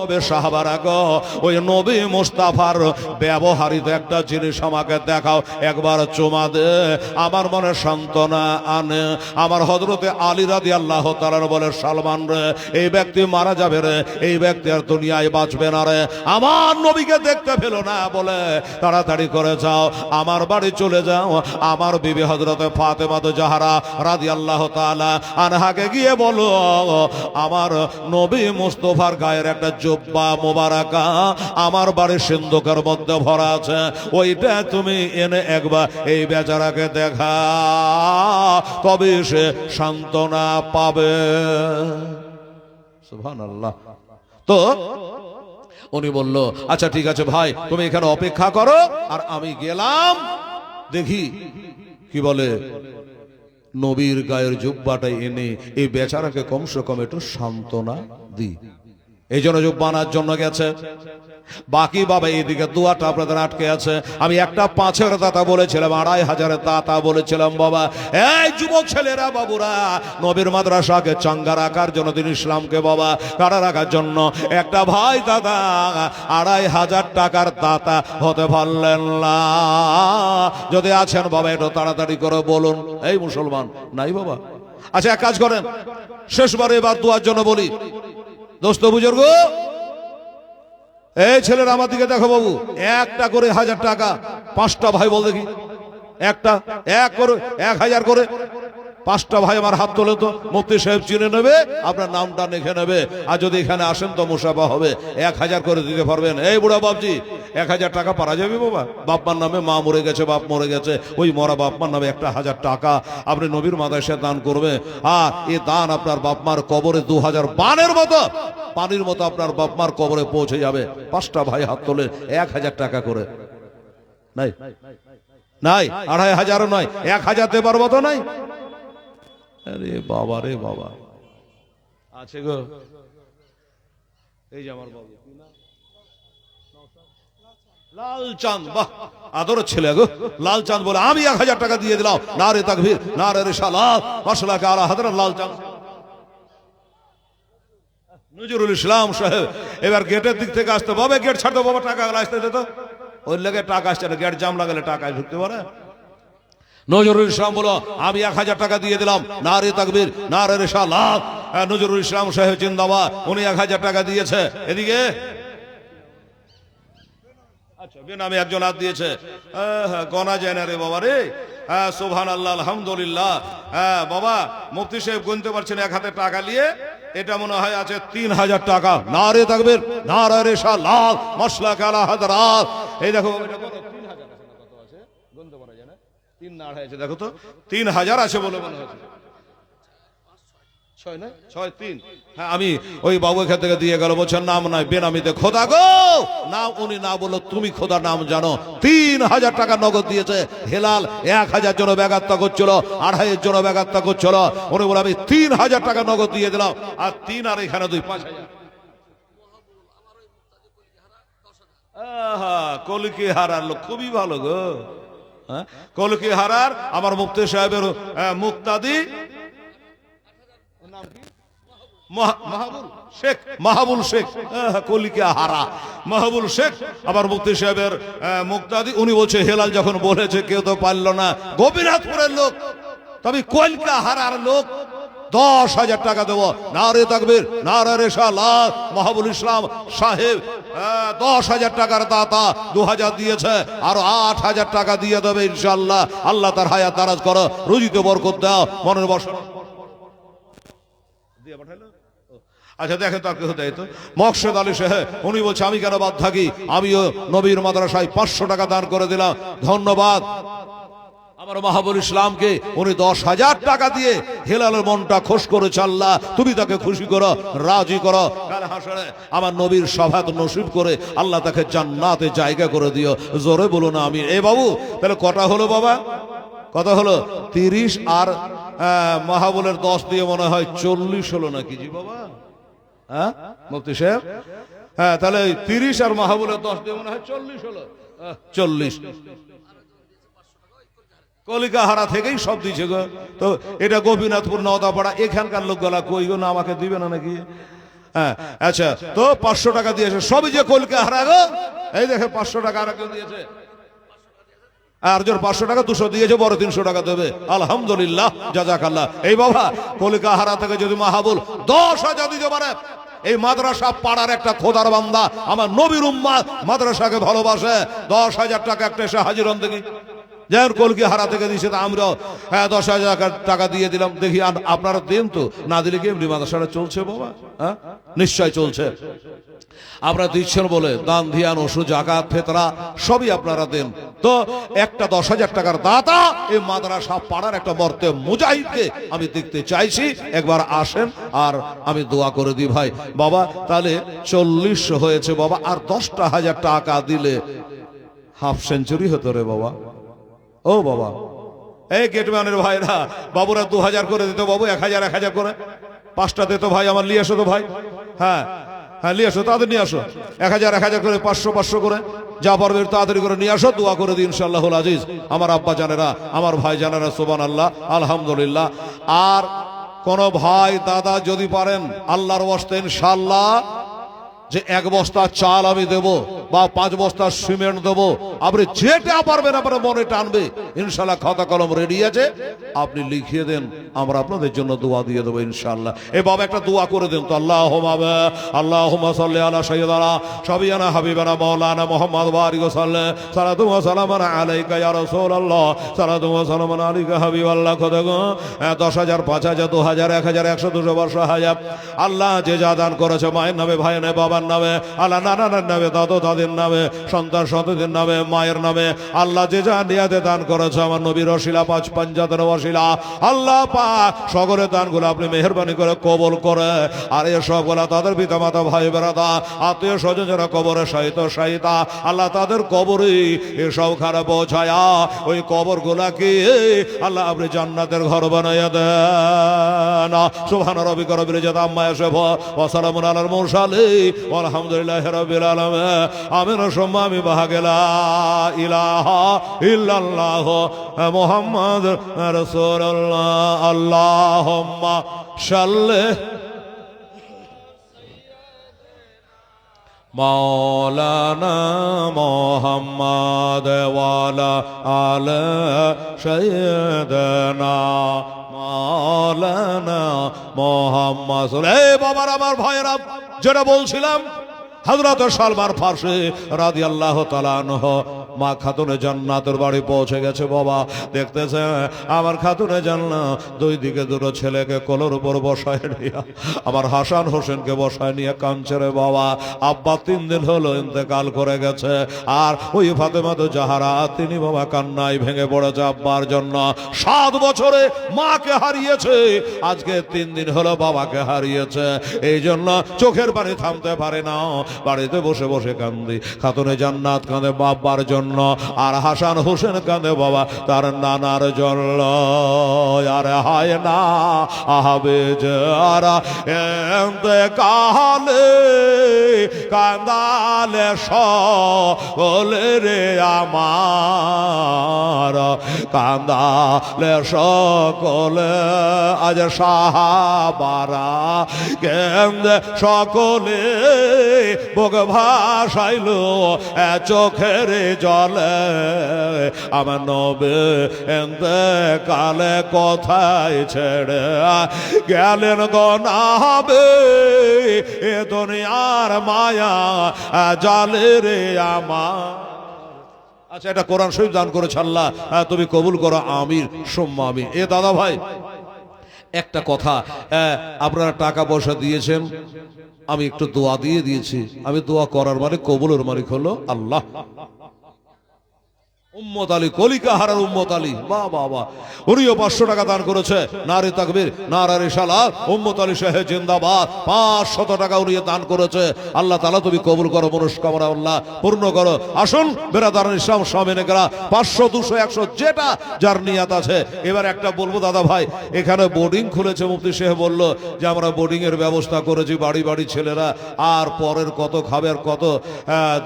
নবী সাহাবারা গো, ওই নবী মুস্তাফার ব্যবহারিত একটা জিনিস আমাকে দেখাও, একবার চুমা দে, আমার মনে সান্ত্বনা আনে। আমার হযরতে আলী রাদিয়াল্লাহু তাআলা বলে, সালমান রে, এই ব্যক্তি মারা যাবে রে, এই ব্যক্তি আর দুনিয়ায় বাঁচবে না রে, আমার নবীকে দেখতে পেল না বলে তাড়াতাড়ি করে যাও, আমার বাড়ি চলে যাও, আমার বিবি হযরতে ফাতেমা জাহরা রাদিয়াল্লাহু তাআলা আনহাকে গিয়ে বলো, আমার নবী মুস্তাফার গায়ের একটা জুব্বা মোবারকা আমার বাড়ির সিন্ধুকের মধ্যে ভরা আছে, ওইটা তুমি এনে একবার এই বেচারাকে দেখা, তবে সে সান্ত্বনা পাবে। সুবহানাল্লাহ। তো উনি বলল, আচ্ছা ঠিক আছে ভাই, তুমি এখানে অপেক্ষা করো, আর আমি গেলাম দেখি কি বলে নবীর গায়ের জুব্বাটা এনে এই বেচারাকে কমসে কম একটু সান্ত্বনা দিই। এই জন্য জুব্বা আনার জন্য গেছে। বাকি বাবা এইদিকে দুয়াটা আপনাদের আটকে আছে। আমি একটা 5-এর দাতা বলেছিলাম, 2500-এর দাতা বলেছিলাম। বাবা এই যুবক ছেলেরা, বাবুরা, নবীর মাদ্রাসাকে চাঙ্গা রাখার জন্য, দিন ইসলামকে বাবা কারা রাখার জন্য একটা ভাই দাদা 2500 টাকার দাতা হতে পারলেন না। যদি আছেন বাবা একটু তাড়াতাড়ি করে বলুন। এই মুসলমান নাই বাবা? আচ্ছা এক কাজ করেন, শেষবারে এবার দুয়ার জন্য বলি। দোস্ত বুজুর্গ, এই ছেলেরা আমার দিকে দেখো বাবু, একটা করে 1000 টাকা, 5টা ভাই বল দেখি, একটা এক করে 1000 করে, 5টা ভাই আমার হাত তোলে তো, মুফতি সাহেব চিনে নেবে, আপনার নামটা লিখে নেবে, আর যদি এখানে আসেন তো মুসাফা হবে। 1000 করে দিতে পারবেন? এই বুড়া বাপজি, 1000 টাকা পারা যাবে বাবা? বাপমার নামে মা মরে গেছে, বাপ মরে গেছে, ওই মরা বাপমার নামে একটা 1000 টাকা আপনি নবীর মাদ্রাসায় দান করবে, আর এই দান আপনার বাপমার কবরে 2000 বানের মতো, পানির মতো আপনার বাপমার কবরে পৌঁছে যাবে। 5টা ভাই হাত তোলে, 1000 টাকা করে। নাই নাই, 2500 নয়, 1000 দেবার মতো নাই। আরে বাবা রে বাবা, আছে গো। এই যে আমার বাবু লালচাঁদ, বাহ আদরের ছেলে গো, লালচাঁদ বলে, আমি 1000 টাকা দিয়ে দিলাম। নারে তাকবীর, নারে রিসালাত, মাশাআল্লাহ আলা হযরত লালচাঁদ। নজরুল ইসলাম সাহেব এবার গেটের দিক থেকে আসতে, বাবা গেট ছাড়তো বাবা, টাকা আসতে দিত, ওই লেগে টাকা আসছে না, গেট জাম লাগালে টাকা ঢুকতে পারে। নজরুল ইসলাম বলো, আমি 1000 টাকা দিয়ে দিলাম। নারে তাকবীর, নারে রিসালাত। নজরুল ইসলাম সাহেব জিন্দাবাদ, উনি 1000 টাকা দিয়েছে। এদিকে আচ্ছা বেনামে একজন হাত দিয়েছে, গনা যায় না রে বাবা রে। সুবহানাল্লাহ, আলহামদুলিল্লাহ। বাবা মুফতি সাহেব গুনতে পারছেন, এক হাতে টাকা নিয়ে, এটা মনে হয় আছে 3000 টাকা। নারে তাকবীর, নারে রিসালাত, মাশাআল্লাহ আলা হযরত। এই দেখো এটা কত, 3000 আছে না, কত আছে গুনতে পারা যায় না, 3 না 2.5 আছে, দেখো তো 3000 আছে বলে মনে হচ্ছে। 6 না 6 3। হ্যাঁ আমি ওই বাবু এখান থেকে দিয়ে গেল, বলছেন নাম নাই, বেনামিতে। খোদা গো না, উনি না বললো, তুমি খোদা নাম জানো। 3000 টাকা নগদ দিয়েছে। হেলাল 1000 জন ব্যাগাত্তা করছিল, 2500 জন ব্যাগাত্তা করছিল, উনি বলে আমি 3000 টাকা নগদ দিয়ে দিলাম, আর 3 আর এখানে 2 5000। কলকি হারার লোক খুবই ভালো গো। হ্যাঁ কলকি হারার আমার মুফতি সাহেবের মুক্তাদি মাহবুল শেখ, মাহবুল শেখ, কলিকা হারা মাহবুল শেখ আমার মুফতি সাহেবের মুক্তাদি। উনি বলছে হেলাল যখন বলেছে কেউ তো পারল না, গোপীনাথপুরের লোক, তবে কলিকা হারার লোক 10,000 টাকা দেবো। নারে তাকবীর, নারে রিসালাত। মাহবুল ইসলাম সাহেব 10,000 টাকার দাতা, 2000 দিয়েছে, আরো 8,000 টাকা দিয়ে দেবে ইনশাআল্লাহ। আল্লাহ তার হায়াত দারাজ করো, রুজিতে বরকত দাও, মনের বসা দিয়ে পাঠালো। আচ্ছা দেখেন তার কেউ দেয় তো, মকসেদ আলী সাহেব, উনি বলছে আমি কেন বাদ থাকি, আমিও নবীর মাদ্রাসায় 500 টাকা দান করে দিলাম, ধন্যবাদ। আমার মাহবুল ইসলামকে উনি 10,000 টাকা দিয়ে হেলালের মনটা খুশ করেছে। আল্লাহ তুমি তাকে খুশি করো, রাজি করো, কাল হাসরে আমার নবীর সভাত নসিব করে আল্লাহ তাকে জান্নাতে জায়গা করে দিও। জোরে বলো না আমি। এই বাবু তাহলে কটা হলো বাবা, কত হলো? 30 আর মাহবুলের 10 দিয়ে মনে হয় 40 হলো নাকি জি বাবা? হ্যাঁ মুফতি সাহেব, হ্যাঁ তাহলে 30 আর মাহবুলের 10 দিয়ে মনে হয় 40 হলো। 40 কলিকা হারা থেকেই সব দিচ্ছে গো। তো এটা গোপীনাথপুর নওদাপাড়া, এখানকার লোকগুলা কই গো, না আমাকে দিবে না নাকি? হ্যাঁ আচ্ছা, তো 500 টাকা দিয়েছে, সবই যে কলকে হারা গো। এই দেখে 500 টাকা আর কেউ দিয়েছে, আর জোর 500 টাকা 200 দিয়েছে, বড় 300 টাকা দেবে। আলহামদুলিল্লাহ, জাযাকাল্লাহ। এই বাবা কলিকা হারা থেকে যদি মাহবুল 10,000 দিতে পারে, এই মাদ্রাসা পাড়ার একটা খোদার বান্দা, আমার নবীর উম্মাত মাদ্রাসাকে ভালোবাসে, 10,000 টাকা একটা এসে হাজির হন দেখি। যেমন কলকি হারা থেকে দিয়েছে, আমরাও 10,000 টাকা দিয়ে দিলাম। দেখি আপনারা দেন তো, না দিলে কি এমনি মাদ্রাসাটা চলছে বাবা? হ্যাঁ নিশ্চয় চলছে। আপনারা দিচ্ছেন বলে দান ধিয়ান ওষুধ জাকাত ফেতরা সবই আপনারা দেন। তো একটা 10,000 টাকার দাতা এই মাদ্রাসা পাড়ার একটা মর্তে মুজাহিদকে আমি দেখতে চাইছি, একবার আসেন আর আমি দোয়া করে দিই ভাই। বাবা তাহলে 40 হয়েছে বাবা, আর 10,000 টাকা দিলে হাফ সেঞ্চুরি হতো রে বাবা। ও বাবা, এই গেটম্যানের ভাইরা বাবুরা 2,000 করে দিত বাবু, 1,000 1,000 করে 5টা দিত ভাই আমার, নিয়ে আসো তো ভাই। হ্যাঁ হ্যাঁ নিয়ে আসো, তাদের নিয়ে আসো, 1,000 1,000 করে 500 করে যা পারবে তাড়াতাড়ি করে নিয়ে আসো, দোয়া করে দিই ইনশাআল্লাহুল আজিজ। আমার আব্বা জানেরা, আমার ভাই জানেরা, সুবহানাল্লাহ আলহামদুলিল্লাহ। আর কোন ভাই দাদা যদি পারেন আল্লাহর ওয়াস্তে ইনশাআল্লাহ যে 1 বস্তা চাল আমি দেব বা 5 বস্তা সিমেন্ট দেবো, আপনি যেটা পারবেন আপনার মনে টানবে ইনশাআল্লাহ, খাতা কলম রেডি আছে, আপনি লিখিয়ে দেন, আমরা আপনাদের জন্য দোয়া দিয়ে দেবো ইনশাআল্লাহ। এই বাবা একটা দোয়া করে দেন তো। আল্লাহুম্মা সাল্লি আলা সাইয়্যিদানা শাফিয়ানা হাবিবানা মাওলানা মুহাম্মদ ওয়া আলিহি ওয়াসাল্লাম, সালাতু ওয়া সালামান আলাইকা ইয়া রাসূলুল্লাহ, সালাতু ওয়া সালামান আলাইকা হাবিবাল্লাহ। খোদা গো 10,000 5,000 2,000 1,000 100 200 500 আল্লাহ যে যা দান করেছে, মায়ের নামে ভাইয়ের নামে বাবার নামে, আল্লাহ নানার নামে দাদু দাদির নামে সন্তান সন্ততির নামে মায়ের নামে, আল্লাহ যে যা নিয়াতে দান করেছে আমার নবীর ওসিলা 5 পাঞ্জাতের ওসিলা, আল্লাহ পাক সকলের দানগুলো আপনি মেহেরবানি করে কবুল করে। আর এই সবগুলা তাদের পিতামাতা ভাই বেরাদা আত্মীয় স্বজন যারা কবরে শাহিতা, আল্লাহ তাদের কবরে এসব খারাপ পৌঁছায়া ওই কবর গুলাকে আল্লাহ আপনি জান্নাতের ঘর বানাইয়া দেন। সুবহানা রাব্বিকা রাব্বিল ইজ্জাতি আম্মা ইয়াসিফুন ওয়া সালামুন আলাল মুরসালিন আলহামদুলিল্লাহি রাব্বিল আলামিন। আমিন। সুম্মা আমি বাহাগেলা ইলাহা ইল্লাল্লাহ মুহাম্মদ রাসূলুল্লাহ। আল্লাহুম্মা সাল্লি মাওলানা মুহাম্মদ ওয়া আলা আলি সাইয়্যিদানা মাওলানা মুহাম্মদ। এই বাবার আমার ভাইরা, যেটা বলছিলাম হযরত সালমান ফারসি রাদিয়াল্লাহু তাআলা আনহু মা খাতুনে জান্নাতের বাড়ি পৌঁছে গেছে বাবা। দেখতেছে আমার খাতুনে জান্নাত দুই দিকে দুটো ছেলেকে কোলের উপর বসায় নিয়ে, আমার হাসান হোসেনকে বসায় নিয়ে কাঁদছে রে বাবা। আব্বা 3 দিন হলো ইন্তেকাল করে গেছে, আর ওই ফাতেমা তো জাহারা তিনি বাবা কান্নায় ভেঙে পড়েছে আব্বার জন্য। 7 বছরে মাকে হারিয়েছে, আজকে 3 দিন হলো বাবাকে হারিয়েছে, এই জন্য চোখের পানি থামতে পারে না, বাড়িতে বসে বসে কান্দি। খাতুনে জান্নাত কাঁদে বাবার জন্য, আর হাসান হোসেন কাঁদে বাবা তার নানার জন্য। আরে হায় না আহাবে যারা ইন্তেকালে কান্দালে সকলে রে আমার, কান্দালে সকলে আজ সাহাবারা কেন্দ্রে সকলে বুক ভাসাইল চোখের জলে। আমার নবী ইন্তেকালে কোথায় ছেড়ে গেলেন গো নাবে, এ দুনিয়ার মায়া জালে রে আমার। আচ্ছা, এটা কোরআন শরীফ দান করেছে আল্লাহ, তুমি কবুল করো আমিন সুম্মা আমিন। এ দাদা ভাই একটা কথা, আপনারা টাকা পয়সা দিয়েছেন, আমি একটু দোয়া দিয়ে দিয়েছি, আমি দোয়া করার মানে কবুলের মালিক হলো আল্লাহ। উম্মত আলী কলিকা হারার উম্মত আলী, বাহ বাহ বাহ, উনিও 500 টাকা দান করেছে। নারে তাকবীর নারে রিসালাত, উম্মত আলী সাহেব জিন্দাবাদ। 500 টাকা উনি দান করেছে। আল্লাহ তাআলা তুমি কবুল করো, মনস্কামনা আল্লাহ পূর্ণ করো। আসুন বেরাদারান ইসলাম সামনে গেলা 500 200 100 যেটা যার নিয়াত আছে। এবার একটা বলবো দাদা ভাই, এখানে বোর্ডিং খুলেছে, মুফতি সাহেব বলল যে আমরা বোর্ডিং এর ব্যবস্থা করেছি, বাড়ি বাড়ি ছেলেরা আর পরের কত খাবে আর কত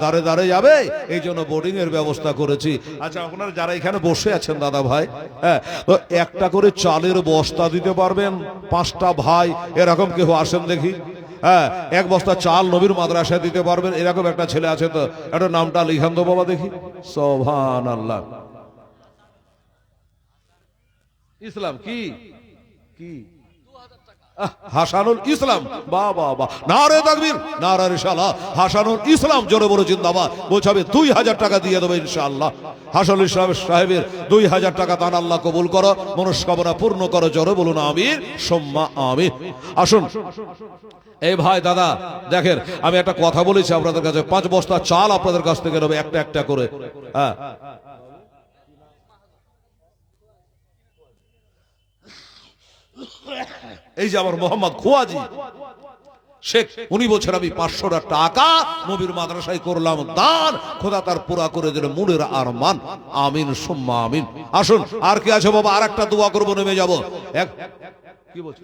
দাঁড়ে দাঁড়ে যাবে, এই জন্য বোর্ডিং এর ব্যবস্থা করেছি। আচ্ছা, আপনারা যারা এখানে বসে আছেন দাদা ভাই, হ্যাঁ, তো একটা করে চালের বস্তা দিতে পারবেন? 5টা ভাই এরকম কেউ আসেন দেখি। হ্যাঁ, এক বস্তা চাল নবীর মাদ্রাসায় দিতে পারবেন, এরকম একটা ছেলে আছে তো, একটা নামটা লিখান তো বাবা দেখি। সুবহানাল্লাহ। ইসলাম কি কি হাসানুল ইসলাম, বাবা বাবা, নারে তাকবীর, নারে রিসালাত। হাসানুল ইসলাম জোরে বলে জিন্দাবাদ। বলছাবে 2000 টাকা দিয়ে দেবে ইনশাআল্লাহ। হাসানুল ইসলাম সাহেবের 2000 টাকা দান আল্লাহ কবুল করো, মনস্কামনা পূর্ণ করো, জোরে বলুন আমিন সুম্মা আমিন। আসুন এই ভাই দাদা দেখেন, আমি একটা কথা বলেছি আপনাদের কাছে, 5 বস্তা চাল আপনাদের কাছ থেকে নেবে একটা একটা করে। হ্যাঁ, এই যে আমার মোহাম্মদ খোয়াজি শেখ, উনি বলছেন আমি 500 টাকা নবীর মাদ্রাসায় করলাম দান, খোদা তার পুরা করে দিল মনের আরমান। আমিন সুম্মা আমিন। আসুন আর কি আছে বাবা, আর একটা দোয়া করবো, নেমে যাব। কি বলছো?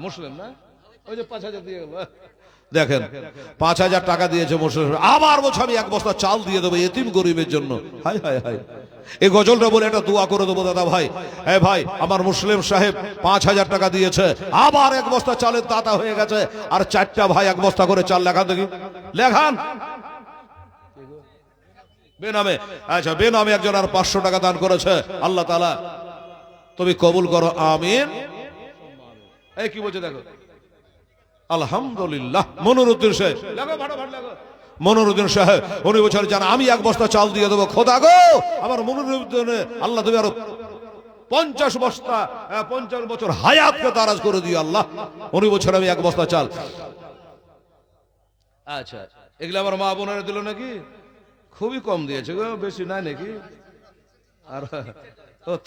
মুসলিম না, ওই যে 5000 দিয়ে গেল। দেখেন 5000 টাকা দিয়েছে মুসলিম, আবার বলছে আমি 1 বস্তা চাল দিয়ে দেবো এতিম গরিবের জন্য। হাই হাই হাই, এই গজলটা বলে একটা দোয়া করে দেবো দাদা ভাই। হ্যাঁ ভাই, আমার মুসলিম সাহেব 5000 টাকা দিয়েছে, আবার 1 বস্তা চালের দাতা হয়ে গেছে। আর 4টা ভাই 1 বস্তা করে চাল লেখান দেখি, লেখান বেনামে। আচ্ছা, বেনামে একজন আর 500 টাকা দান করেছে। আল্লাহ তাআলা তুমি কবুল করো, আমিন। এই কি বলছে দেখো, আলহামদুলিল্লাহ। মনিরুদ্দিন সাহেব, লেখো ফাটাফাট লেখো। মনিরুদ্দিন সাহেব উনি বলছেন জান আমি 1 বস্তা চাল দিয়ে দেবো, খোদা গো আমার মনিরুদ্দিন আল্লাহ তুমি আরো 50 বস্তা 50 বছর হায়াতকে দারাজ করে দিও আল্লাহ। উনি বলছেন আমি 1 বস্তা চাল। আচ্ছা, এগুলো আমার মা বোনেরা দিল নাকি? খুবই কম দিয়েছে গো, বেশি নাই নাকি? আর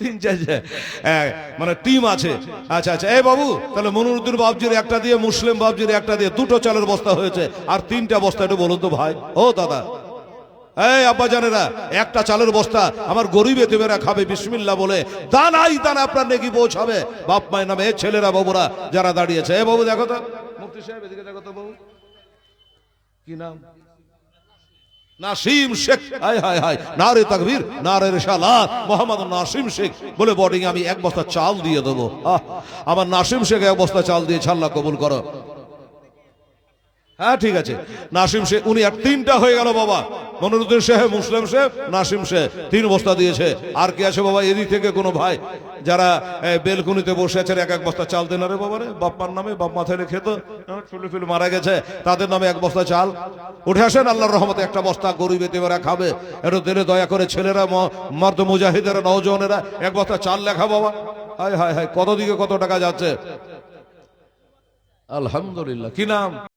3-4 মানে টিম আছে। আচ্ছা আচ্ছা, এই বাবু তাহলে মনিরুদ্দিন বাবজির একটা দিয়ে, মুসলিম বাবজির একটা দিয়ে 2টো চালের বস্তা হয়েছে, আর 3টা বস্তা একটু বলুন তো ভাই। ও দাদা, এই আব্বা জানেরা, একটা চালের বস্তা আমার গরিব এতিমেরা খাবে বিসমিল্লাহ বলে, দানাই দানা আপনার নেকি পৌঁছাবে বাপ মায়ের নামে। ছেলেরা বাবুরা যারা দাঁড়িয়েছে, এই বাবু দেখো তো, মুফতি সাহেব এদিকে দেখো তো বাবু, কি নাম? নাসিম শেখ। হায় হায় হায়, নারে তাকবীর, নারে রিসালাত। মোহাম্মদ নাসিম শেখ বলে বোর্ডিং আমি 1 বস্তা চাল দিয়ে দেবো। আমার নাসিম শেখ 1 বস্তা চাল দিয়েছে, আল্লাহ কবুল করো। হ্যাঁ ঠিক আছে, নাসিম শেখ উনি আর 3টা হয়ে গেল বাবা। মনিরুদ্দিন সাহেব, মুসলিম সাহেব, নাসিম শেখ 3 বস্তা দিয়েছে। আর কি আছে বাবা এদিক থেকে কোনো ভাই যারা বেলকুনিতে বসে আছেন, 1 বস্তা চাল দেন রে বাবা রে, বাপ্পার নামে, বাপ মাথায় রেখে তো ফুলে মারা গেছে, তাদের নামে 1 বস্তা চাল উঠে আসেন। আল্লাহর রহমতে 1টা বস্তা গরিব এতিমেরা খাবে, একটু দিলে দয়া করে ছেলেরা, মর্দ মুজাহিদেরা, নওজওয়ানেরা 1 বস্তা চাল লেখা বাবা। হায় হায় হায়, কত দিকে কত টাকা যাচ্ছে। আলহামদুলিল্লাহ। কি নাম?